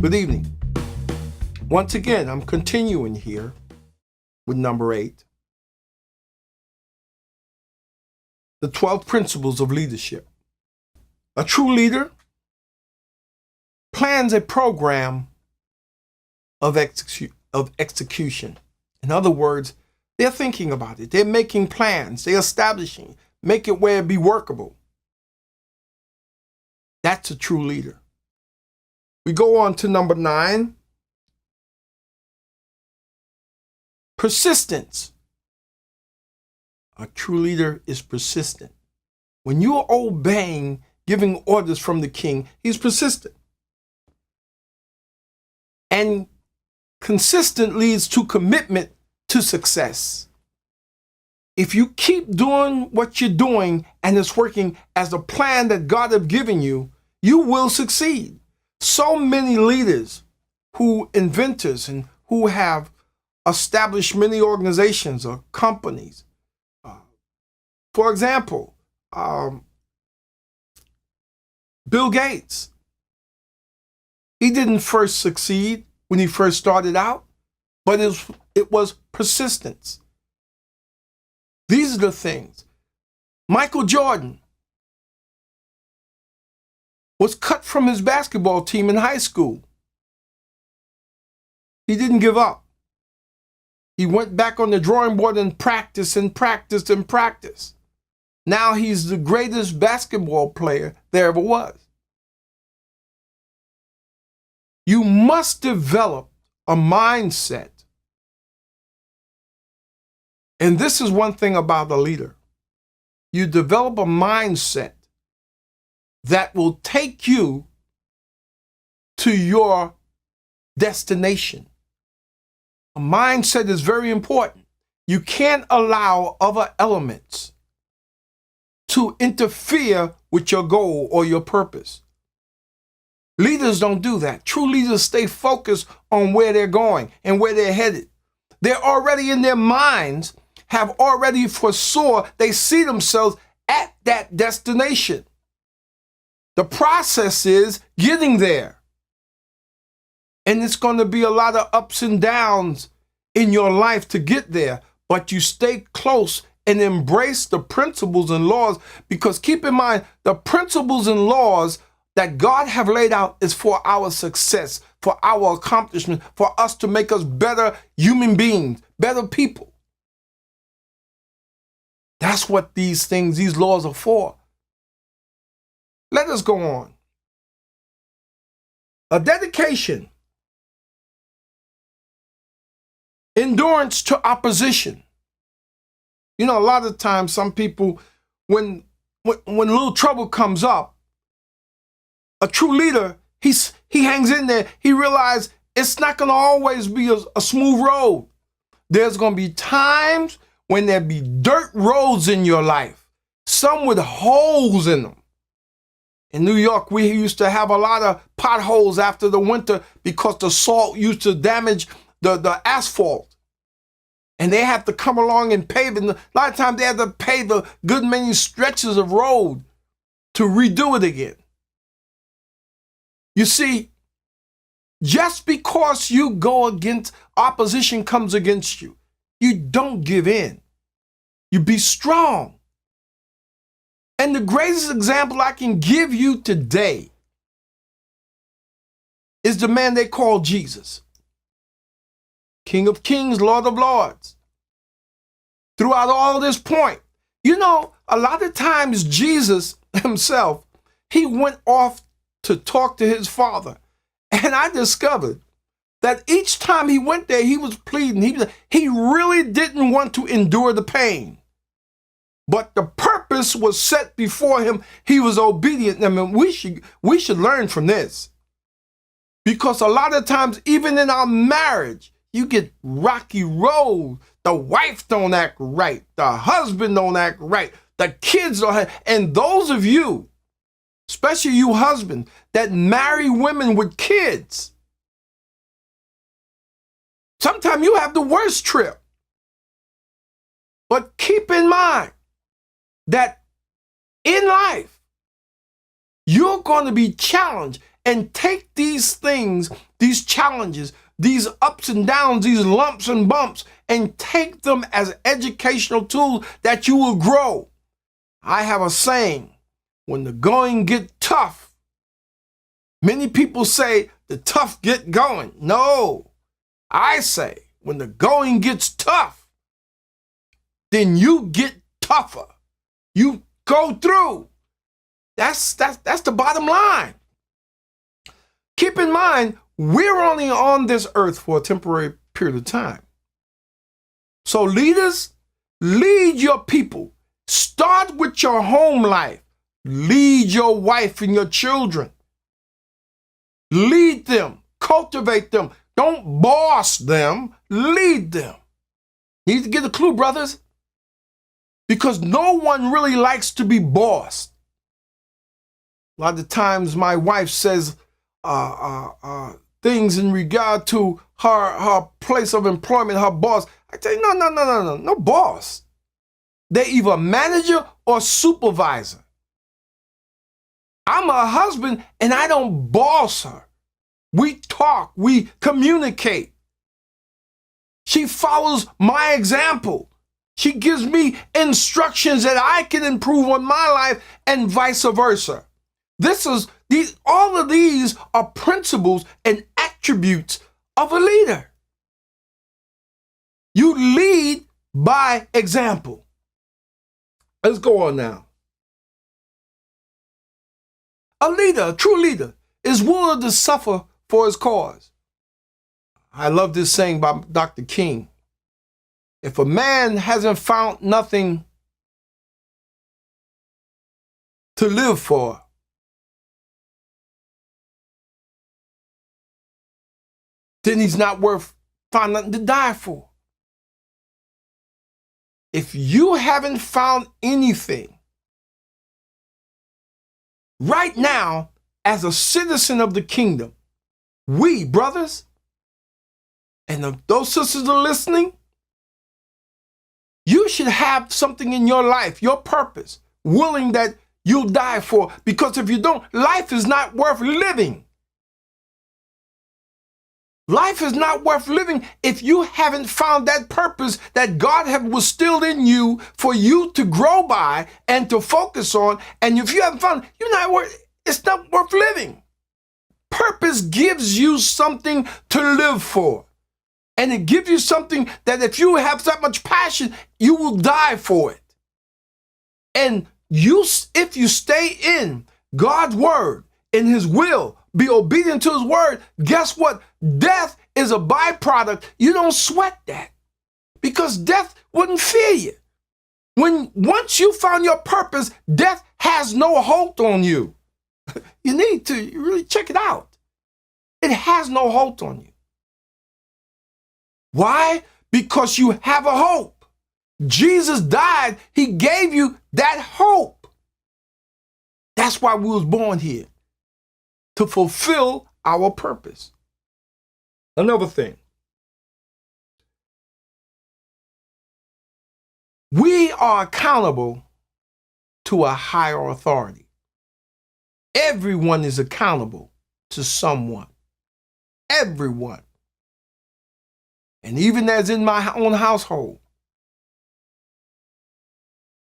Good evening. Once again, I'm continuing here with number 8. The 12 principles of leadership. A true leader plans a program of execution. In other words, they're thinking about it. They're making plans. They're establishing, make it where it be workable. That's a true leader. We go on to number 9. Persistence. A true leader is persistent. When you're obeying, giving orders from the king, he's persistent. And consistent leads to commitment to success. If you keep doing what you're doing and it's working as the plan that God has given you, you will succeed. So many leaders inventors and who have established many organizations or companies. For example, Bill Gates. He didn't first succeed when he first started out, but it was persistence. These are the things. Michael Jordan was cut from his basketball team in high school. He didn't give up. He went back on the drawing board and practiced and practiced and practiced. Now he's the greatest basketball player there ever was. You must develop a mindset. And this is one thing about a leader. You develop a mindset that will take you to your destination. A mindset is very important. You can't allow other elements to interfere with your goal or your purpose. Leaders don't do that. True leaders stay focused on where they're going and where they're headed. They're already in their minds, have already foresaw, they see themselves at that destination. The process is getting there. And it's going to be a lot of ups and downs in your life to get there, but you stay close and embrace the principles and laws, because keep in mind, the principles and laws that God have laid out is for our success, for our accomplishment, for us to make us better human beings, better people. That's what these things, these laws are for. Let us go on. A dedication. Endurance to opposition. You know, a lot of times some people, when a little trouble comes up, a true leader, he hangs in there. He realizes it's not going to always be a smooth road. There's going to be times when there be dirt roads in your life, some with holes in them. In New York, we used to have a lot of potholes after the winter because the salt used to damage the asphalt. And they have to come along and pave it. A lot of times they have to pave a good many stretches of road to redo it again. You see, just because you go against, opposition comes against you, you don't give in. You be strong. And the greatest example I can give you today is the man they call Jesus. King of Kings, Lord of Lords. Throughout all this point, you know, a lot of times Jesus himself, he went off to talk to his Father. And I discovered that each time he went there, he was pleading. He really didn't want to endure the pain. But the purpose was set before him. He was obedient. I mean, we should learn from this. Because a lot of times, even in our marriage, you get rocky road. The wife don't act right. The husband don't act right. The kids don't have. And those of you, especially you husbands, that marry women with kids, sometimes you have the worst trip. But keep in mind that in life, you're going to be challenged and take these things, these challenges, these ups and downs, these lumps and bumps, and take them as educational tools that you will grow. I have a saying, when the going get tough, many people say the tough get going. No, I say when the going gets tough, then you get tougher. You go through. That's the bottom line. Keep in mind, we're only on this earth for a temporary period of time. So leaders, lead your people. Start with your home life. Lead your wife and your children. Lead them. Cultivate them. Don't boss them. Lead them. You need to get a clue, brothers. Because no one really likes to be bossed. A lot of times my wife says things in regard to her place of employment, her boss. I tell you, no boss. They're either manager or supervisor. I'm a husband and I don't boss her. We talk, we communicate. She follows my example. She gives me instructions that I can improve on my life and vice versa. All of these are principles and attributes of a leader. You lead by example. Let's go on now. A leader, a true leader, is willing to suffer for his cause. I love this saying by Dr. King. If a man hasn't found nothing to live for, then he's not worth finding nothing to die for. If you haven't found anything right now as a citizen of the kingdom, we, brothers, and if those sisters are listening, you should have something in your life, your purpose, willing that you'll die for. Because if you don't, life is not worth living. Life is not worth living if you haven't found that purpose that God has instilled in you for you to grow by and to focus on. And if you haven't found it, it's not worth living. Purpose gives you something to live for. And it gives you something that if you have that much passion, you will die for it. And if you stay in God's word, in his will, be obedient to his word, guess what? Death is a byproduct. You don't sweat that because death wouldn't fear you. Once you found your purpose, death has no hold on you. You need to really check it out. It has no hold on you. Why? Because you have a hope. Jesus died. He gave you that hope. That's why we was born here, to fulfill our purpose. Another thing. We are accountable to a higher authority. Everyone is accountable to someone. Everyone. And even as in my own household,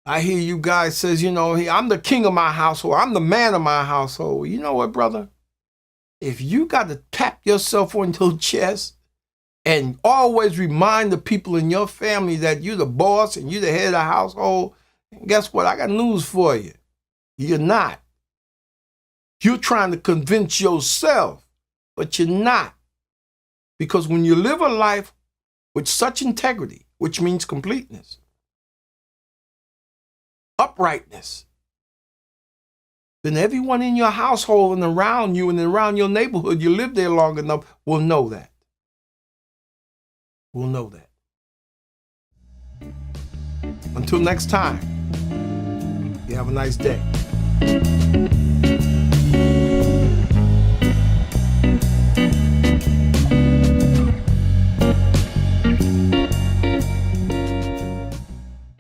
I hear you guys says, I'm the king of my household. I'm the man of my household. You know what, brother? If you got to tap yourself on your chest and always remind the people in your family that you're the boss and you're the head of the household, guess what? I got news for you. You're not. You're trying to convince yourself, but you're not. Because when you live a life with such integrity, which means completeness, uprightness, then everyone in your household and around you and around your neighborhood, you live there long enough, will know that. Will know that. Until next time, you have a nice day.